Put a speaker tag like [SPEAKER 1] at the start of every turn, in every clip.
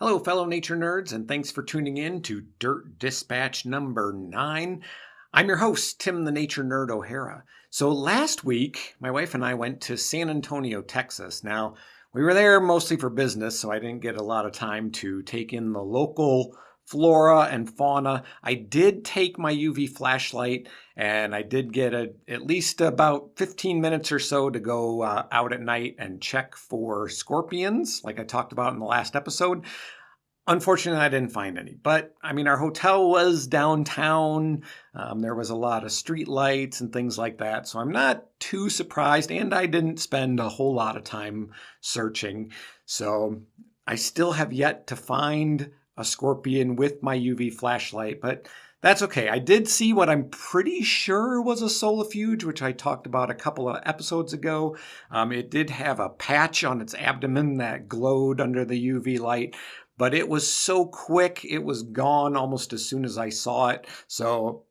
[SPEAKER 1] Hello, fellow nature nerds, and thanks for tuning in to Dirt Dispatch number 9. I'm your host, Tim the Nature Nerd O'Hara. So last week, my wife and I went to San Antonio, Texas. Now, we were there mostly for business, so I didn't get a lot of time to take in the local flora and fauna. I did take my UV flashlight, and I did get at least about 15 minutes or so to go out at night and check for scorpions, like I talked about in the last episode. Unfortunately, I didn't find any, but I mean, our hotel was downtown. There was a lot of street lights and things like that, so I'm not too surprised, and I didn't spend a whole lot of time searching. So I still have yet to find a scorpion with my UV flashlight, but that's okay. I did see what I'm pretty sure was a solifuge, which I talked about a couple of episodes ago. It did have a patch on its abdomen that glowed under the UV light, but it was so quick, it was gone almost as soon as I saw it. So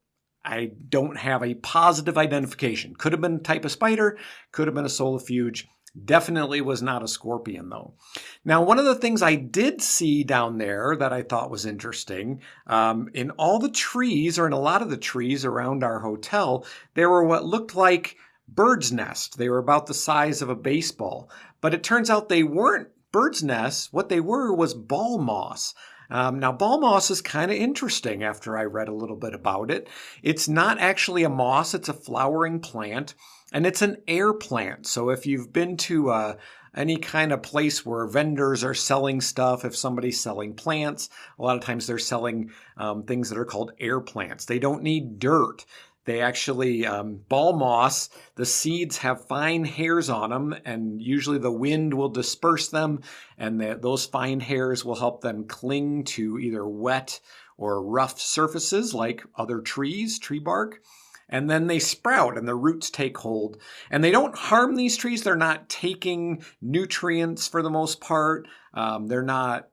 [SPEAKER 1] I don't have a positive identification. Could have been a type of spider, could have been a solifuge. Definitely was not a scorpion, though. Now, one of the things I did see down there that I thought was interesting, in all the trees, or in a lot of the trees around our hotel, there were what looked like birds' nests. They were about the size of a baseball. But it turns out they weren't birds' nests. What they were was ball moss. Now, ball moss is kind of interesting after I read a little bit about it. It's not actually a moss, it's a flowering plant. And it's an air plant. So if you've been to any kind of place where vendors are selling stuff, if somebody's selling plants, a lot of times they're selling things that are called air plants. They don't need dirt. They actually, ball moss, the seeds have fine hairs on them, and usually the wind will disperse them, and those fine hairs will help them cling to either wet or rough surfaces like other trees, tree bark. And then they sprout and the roots take hold. And they don't harm these trees. They're not taking nutrients for the most part. They're not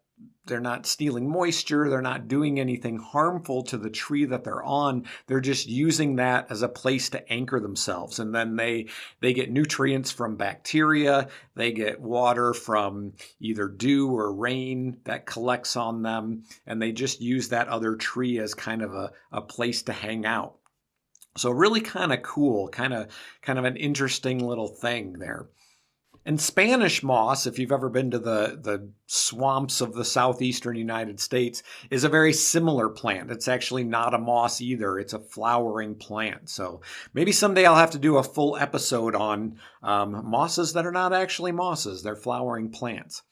[SPEAKER 1] stealing moisture. They're not doing anything harmful to the tree that they're on. They're just using that as a place to anchor themselves. And then they get nutrients from bacteria. They get water from either dew or rain that collects on them. And they just use that other tree as kind of a place to hang out. So really kind of cool, kind of an interesting little thing there. And Spanish moss, if you've ever been to the swamps of the southeastern United States, is a very similar plant. It's actually not a moss either. It's a flowering plant. So maybe someday I'll have to do a full episode on mosses that are not actually mosses. They're flowering plants.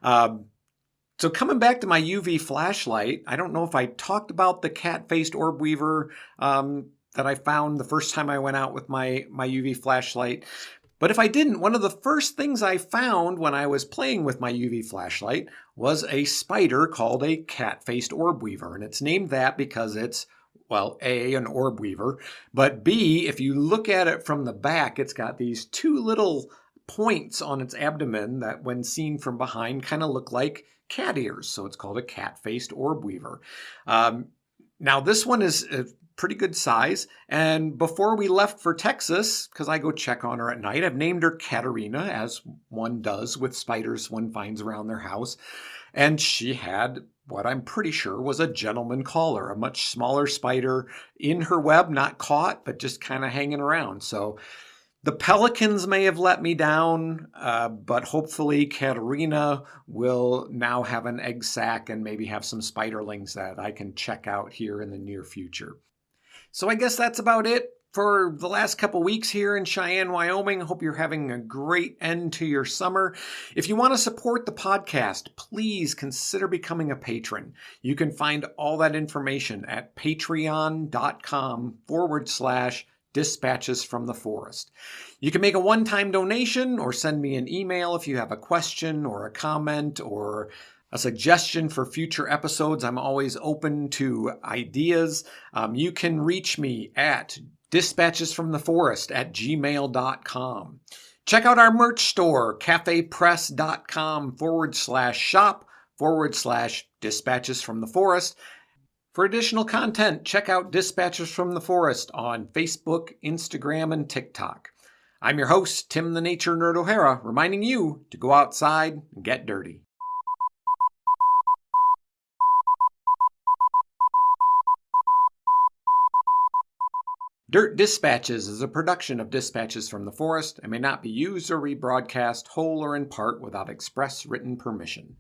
[SPEAKER 1] So coming back to my UV flashlight, I don't know if I talked about the cat-faced orb weaver that I found the first time I went out with my UV flashlight. But if I didn't, one of the first things I found when I was playing with my UV flashlight was a spider called a cat-faced orb weaver. And it's named that because it's, well, A, an orb weaver, but B, if you look at it from the back, it's got these two little points on its abdomen that when seen from behind kind of look like cat ears. So it's called a cat-faced orb weaver. Now this one is pretty good size. And before we left for Texas, because I go check on her at night, I've named her Katarina, as one does with spiders one finds around their house. And she had what I'm pretty sure was a gentleman caller, a much smaller spider in her web, not caught, but just kind of hanging around. So the pelicans may have let me down, but hopefully Katarina will now have an egg sac and maybe have some spiderlings that I can check out here in the near future. So I guess that's about it for the last couple weeks here in Cheyenne, Wyoming. I hope you're having a great end to your summer. If you want to support the podcast, please consider becoming a patron. You can find all that information at patreon.com/dispatches from the forest. You can make a one-time donation or send me an email if you have a question or a comment or a suggestion for future episodes. I'm always open to ideas. You can reach me at dispatchesfromtheforest@gmail.com. Check out our merch store, cafepress.com/shop/dispatches from the forest. For additional content, check out Dispatches from the Forest on Facebook, Instagram, and TikTok. I'm your host, Tim the Nature Nerd O'Hara, reminding you to go outside and get dirty. Dirt Dispatches is a production of Dispatches from the Forest and may not be used or rebroadcast whole or in part without express written permission.